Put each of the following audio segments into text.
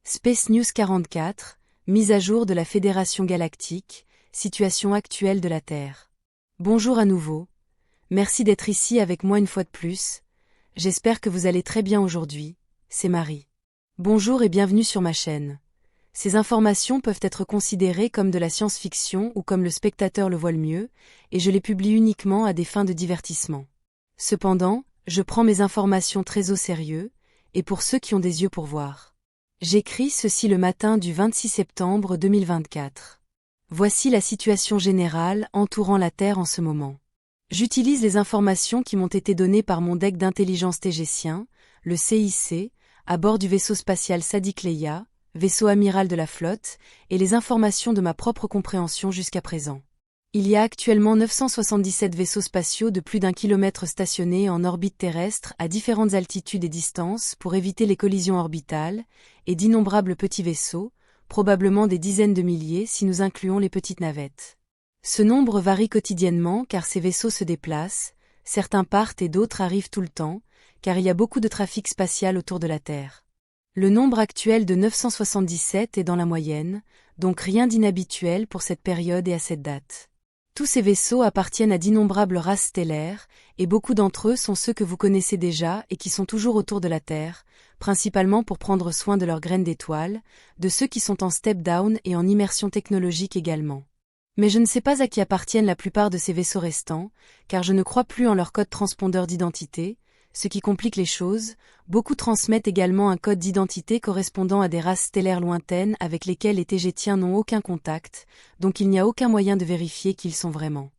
Space News 44, mise à jour de la Fédération Galactique, situation actuelle de la Terre. Bonjour à nouveau. Merci d'être ici avec moi une fois de plus. J'espère que vous allez très bien aujourd'hui. C'est Marie. Bonjour et bienvenue sur ma chaîne. Ces informations peuvent être considérées comme de la science-fiction ou comme le spectateur le voit le mieux, et je les publie uniquement à des fins de divertissement. Cependant, je prends mes informations très au sérieux, et pour ceux qui ont des yeux pour voir. J'écris ceci le matin du 26 septembre 2024. Voici la situation générale entourant la Terre en ce moment. J'utilise les informations qui m'ont été données par mon deck d'intelligence tégécien, le CIC, à bord du vaisseau spatial Sadiq Leia, vaisseau amiral de la flotte, et les informations de ma propre compréhension jusqu'à présent. Il y a actuellement 977 vaisseaux spatiaux de plus d'1 kilomètre stationnés en orbite terrestre à différentes altitudes et distances pour éviter les collisions orbitales, et d'innombrables petits vaisseaux, probablement des dizaines de milliers si nous incluons les petites navettes. Ce nombre varie quotidiennement car ces vaisseaux se déplacent, certains partent et d'autres arrivent tout le temps, car il y a beaucoup de trafic spatial autour de la Terre. Le nombre actuel de 977 est dans la moyenne, donc rien d'inhabituel pour cette période et à cette date. Tous ces vaisseaux appartiennent à d'innombrables races stellaires, et beaucoup d'entre eux sont ceux que vous connaissez déjà et qui sont toujours autour de la Terre, principalement pour prendre soin de leurs graines d'étoiles, de ceux qui sont en step-down et en immersion technologique également. Mais je ne sais pas à qui appartiennent la plupart de ces vaisseaux restants, car je ne crois plus en leur code transpondeur d'identité, ce qui complique les choses. Beaucoup transmettent également un code d'identité correspondant à des races stellaires lointaines avec lesquelles les Tégétiens n'ont aucun contact, donc il n'y a aucun moyen de vérifier qui ils sont vraiment.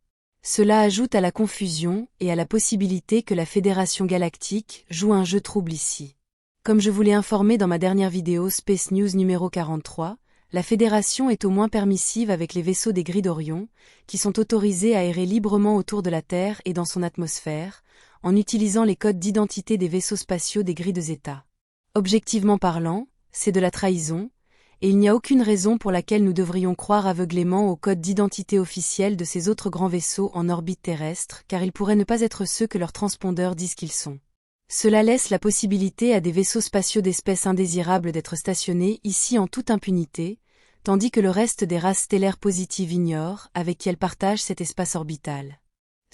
Cela ajoute à la confusion et à la possibilité que la Fédération Galactique joue un jeu trouble ici. Comme je vous l'ai informé dans ma dernière vidéo Space News numéro 43, la Fédération est au moins permissive avec les vaisseaux des grilles d'Orion, qui sont autorisés à errer librement autour de la Terre et dans son atmosphère, en utilisant les codes d'identité des vaisseaux spatiaux des grilles de Zeta. Objectivement parlant, c'est de la trahison, et il n'y a aucune raison pour laquelle nous devrions croire aveuglément aux codes d'identité officiels de ces autres grands vaisseaux en orbite terrestre, car ils pourraient ne pas être ceux que leurs transpondeurs disent qu'ils sont. Cela laisse la possibilité à des vaisseaux spatiaux d'espèces indésirables d'être stationnés ici en toute impunité, tandis que le reste des races stellaires positives ignore avec qui elles partagent cet espace orbital.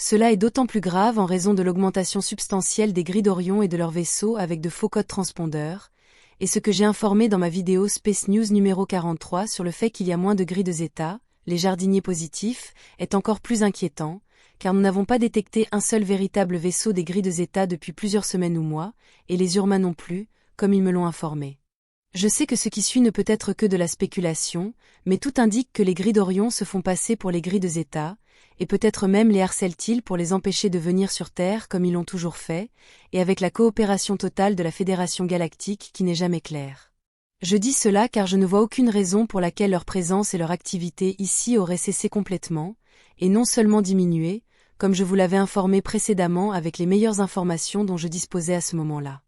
Cela est d'autant plus grave en raison de l'augmentation substantielle des grilles d'Orion et de leurs vaisseaux avec de faux codes transpondeurs, et ce que j'ai informé dans ma vidéo Space News numéro 43 sur le fait qu'il y a moins de grilles de Zeta, les jardiniers positifs, est encore plus inquiétant, car nous n'avons pas détecté un seul véritable vaisseau des grilles de Zeta depuis plusieurs semaines ou mois, et les Urmains non plus, comme ils me l'ont informé. Je sais que ce qui suit ne peut être que de la spéculation, mais tout indique que les grilles d'Orion se font passer pour les grilles de Zeta, et peut-être même les harcèlent-ils pour les empêcher de venir sur Terre comme ils l'ont toujours fait, et avec la coopération totale de la Fédération Galactique qui n'est jamais claire. Je dis cela car je ne vois aucune raison pour laquelle leur présence et leur activité ici auraient cessé complètement, et non seulement diminué, comme je vous l'avais informé précédemment avec les meilleures informations dont je disposais à ce moment-là.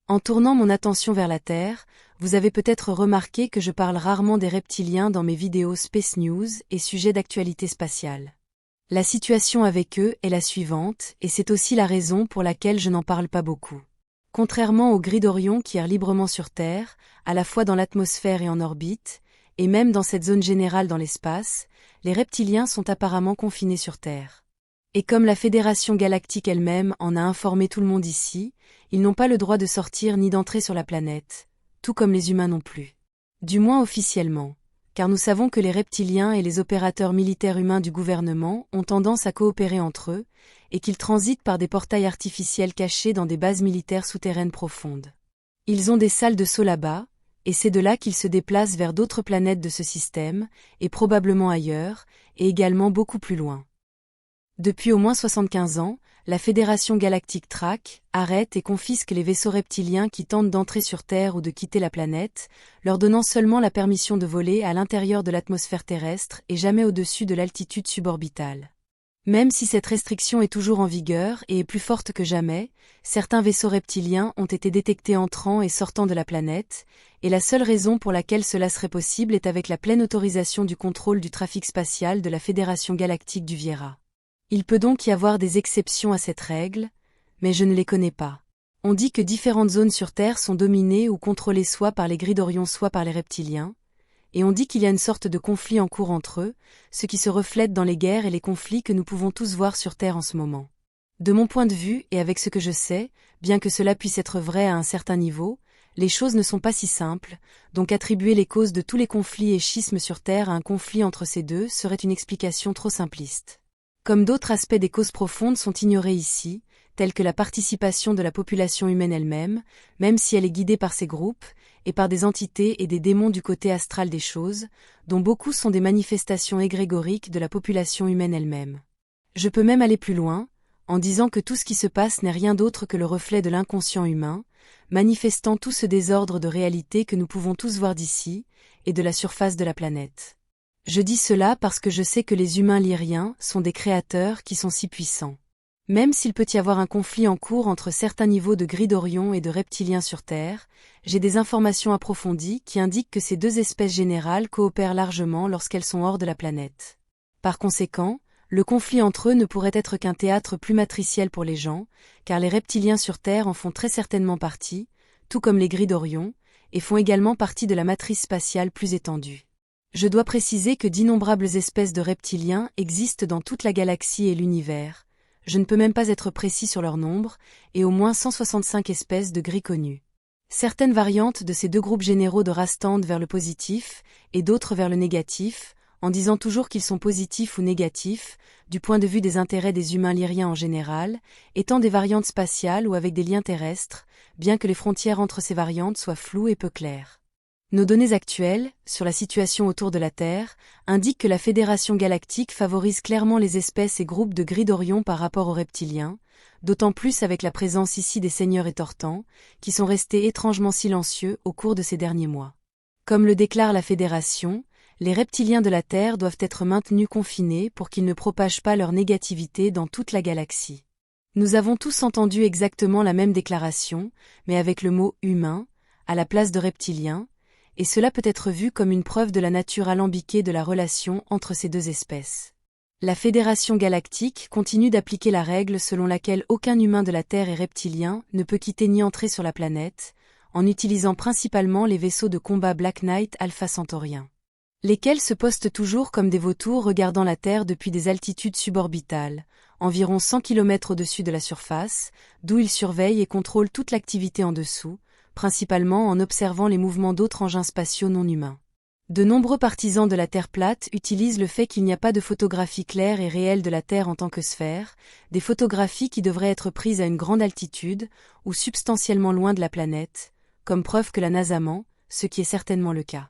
En tournant mon attention vers la Terre, vous avez peut-être remarqué que je parle rarement des reptiliens dans mes vidéos Space News et sujets d'actualité spatiale. La situation avec eux est la suivante, et c'est aussi la raison pour laquelle je n'en parle pas beaucoup. Contrairement aux grilles d'Orion qui errent librement sur Terre, à la fois dans l'atmosphère et en orbite, et même dans cette zone générale dans l'espace, les reptiliens sont apparemment confinés sur Terre. Et comme la Fédération Galactique elle-même en a informé tout le monde ici, ils n'ont pas le droit de sortir ni d'entrer sur la planète, tout comme les humains non plus. Du moins officiellement, car nous savons que les reptiliens et les opérateurs militaires humains du gouvernement ont tendance à coopérer entre eux, et qu'ils transitent par des portails artificiels cachés dans des bases militaires souterraines profondes. Ils ont des salles de saut là-bas, et c'est de là qu'ils se déplacent vers d'autres planètes de ce système, et probablement ailleurs, et également beaucoup plus loin. Depuis au moins 75 ans, la Fédération Galactique traque, arrête et confisque les vaisseaux reptiliens qui tentent d'entrer sur Terre ou de quitter la planète, leur donnant seulement la permission de voler à l'intérieur de l'atmosphère terrestre et jamais au-dessus de l'altitude suborbitale. Même si cette restriction est toujours en vigueur et est plus forte que jamais, certains vaisseaux reptiliens ont été détectés entrant et sortant de la planète, et la seule raison pour laquelle cela serait possible est avec la pleine autorisation du contrôle du trafic spatial de la Fédération Galactique du Viera. Il peut donc y avoir des exceptions à cette règle, mais je ne les connais pas. On dit que différentes zones sur Terre sont dominées ou contrôlées soit par les gris d'Orion soit par les reptiliens, et on dit qu'il y a une sorte de conflit en cours entre eux, ce qui se reflète dans les guerres et les conflits que nous pouvons tous voir sur Terre en ce moment. De mon point de vue et avec ce que je sais, bien que cela puisse être vrai à un certain niveau, les choses ne sont pas si simples, donc attribuer les causes de tous les conflits et schismes sur Terre à un conflit entre ces deux serait une explication trop simpliste. Comme d'autres aspects des causes profondes sont ignorés ici, tels que la participation de la population humaine elle-même, même si elle est guidée par ces groupes, et par des entités et des démons du côté astral des choses, dont beaucoup sont des manifestations égrégoriques de la population humaine elle-même. Je peux même aller plus loin, en disant que tout ce qui se passe n'est rien d'autre que le reflet de l'inconscient humain, manifestant tout ce désordre de réalité que nous pouvons tous voir d'ici, et de la surface de la planète. Je dis cela parce que je sais que les humains lyriens sont des créateurs qui sont si puissants. Même s'il peut y avoir un conflit en cours entre certains niveaux de gris d'Orion et de reptiliens sur Terre, j'ai des informations approfondies qui indiquent que ces deux espèces générales coopèrent largement lorsqu'elles sont hors de la planète. Par conséquent, le conflit entre eux ne pourrait être qu'un théâtre plus matriciel pour les gens, car les reptiliens sur Terre en font très certainement partie, tout comme les gris d'Orion, et font également partie de la matrice spatiale plus étendue. Je dois préciser que d'innombrables espèces de reptiliens existent dans toute la galaxie et l'univers. Je ne peux même pas être précis sur leur nombre, et au moins 165 espèces de gris connues. Certaines variantes de ces deux groupes généraux de races tendent vers le positif, et d'autres vers le négatif, en disant toujours qu'ils sont positifs ou négatifs, du point de vue des intérêts des humains lyriens en général, étant des variantes spatiales ou avec des liens terrestres, bien que les frontières entre ces variantes soient floues et peu claires. Nos données actuelles, sur la situation autour de la Terre, indiquent que la Fédération galactique favorise clairement les espèces et groupes de gris d'Orion par rapport aux reptiliens, d'autant plus avec la présence ici des seigneurs et tortans, qui sont restés étrangement silencieux au cours de ces derniers mois. Comme le déclare la Fédération, les reptiliens de la Terre doivent être maintenus confinés pour qu'ils ne propagent pas leur négativité dans toute la galaxie. Nous avons tous entendu exactement la même déclaration, mais avec le mot « humain » à la place de « reptilien », et cela peut être vu comme une preuve de la nature alambiquée de la relation entre ces deux espèces. La Fédération galactique continue d'appliquer la règle selon laquelle aucun humain de la Terre et reptilien ne peut quitter ni entrer sur la planète, en utilisant principalement les vaisseaux de combat Black Knight Alpha Centaurien, lesquels se postent toujours comme des vautours regardant la Terre depuis des altitudes suborbitales, environ 100 km au-dessus de la surface, d'où ils surveillent et contrôlent toute l'activité en dessous, principalement en observant les mouvements d'autres engins spatiaux non humains. De nombreux partisans de la Terre plate utilisent le fait qu'il n'y a pas de photographie claire et réelle de la Terre en tant que sphère, des photographies qui devraient être prises à une grande altitude, ou substantiellement loin de la planète, comme preuve que la NASA ment, ce qui est certainement le cas.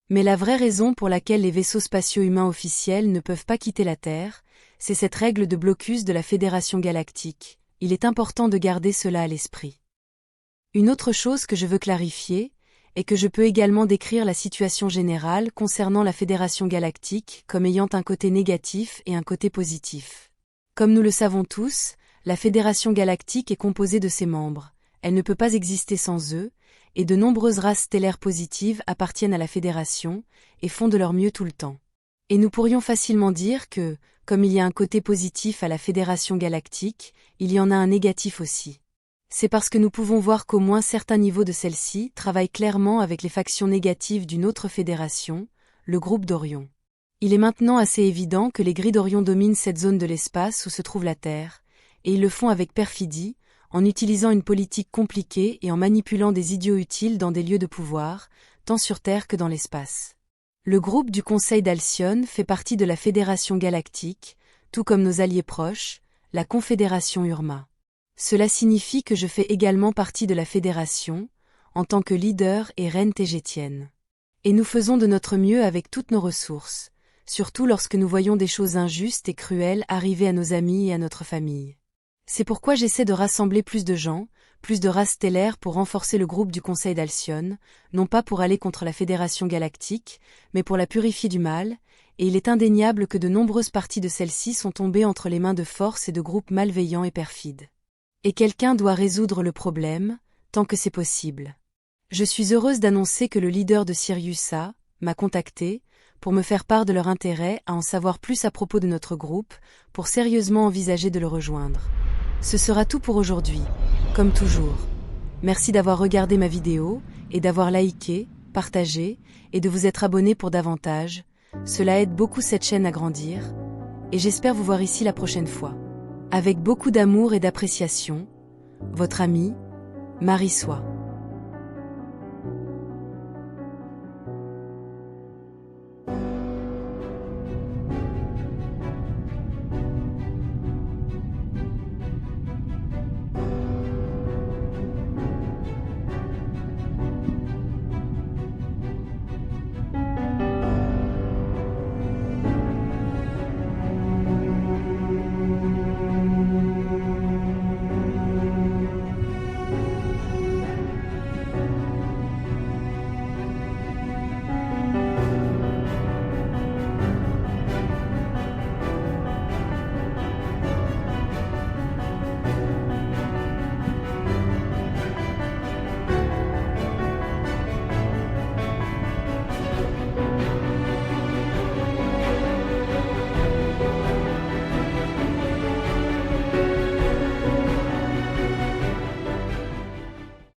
Mais la vraie raison pour laquelle les vaisseaux spatiaux humains officiels ne peuvent pas quitter la Terre, c'est cette règle de blocus de la Fédération galactique. Il est important de garder cela à l'esprit. Une autre chose que je veux clarifier, est que je peux également décrire la situation générale concernant la Fédération galactique comme ayant un côté négatif et un côté positif. Comme nous le savons tous, la Fédération galactique est composée de ses membres, elle ne peut pas exister sans eux, et de nombreuses races stellaires positives appartiennent à la Fédération, et font de leur mieux tout le temps. Et nous pourrions facilement dire que, comme il y a un côté positif à la Fédération galactique, il y en a un négatif aussi. C'est parce que nous pouvons voir qu'au moins certains niveaux de celle-ci travaillent clairement avec les factions négatives d'une autre fédération, le groupe d'Orion. Il est maintenant assez évident que les gris d'Orion dominent cette zone de l'espace où se trouve la Terre, et ils le font avec perfidie, en utilisant une politique compliquée et en manipulant des idiots utiles dans des lieux de pouvoir, tant sur Terre que dans l'espace. Le groupe du Conseil d'Alcyone fait partie de la Fédération galactique, tout comme nos alliés proches, la Confédération Urma. Cela signifie que je fais également partie de la Fédération, en tant que leader et reine tégétienne. Et nous faisons de notre mieux avec toutes nos ressources, surtout lorsque nous voyons des choses injustes et cruelles arriver à nos amis et à notre famille. C'est pourquoi j'essaie de rassembler plus de gens, plus de races stellaires pour renforcer le groupe du Conseil d'Alcyone, non pas pour aller contre la Fédération galactique, mais pour la purifier du mal, et il est indéniable que de nombreuses parties de celle-ci sont tombées entre les mains de forces et de groupes malveillants et perfides. Et quelqu'un doit résoudre le problème, tant que c'est possible. Je suis heureuse d'annoncer que le leader de Sirius A m'a contacté, pour me faire part de leur intérêt à en savoir plus à propos de notre groupe, pour sérieusement envisager de le rejoindre. Ce sera tout pour aujourd'hui. Comme toujours, Merci d'avoir regardé ma vidéo, et d'avoir liké, partagé, et de vous être abonné pour davantage. Cela aide beaucoup cette chaîne à grandir, et j'espère vous voir ici la prochaine fois. Avec beaucoup d'amour et d'appréciation, votre amie, Marie Soie.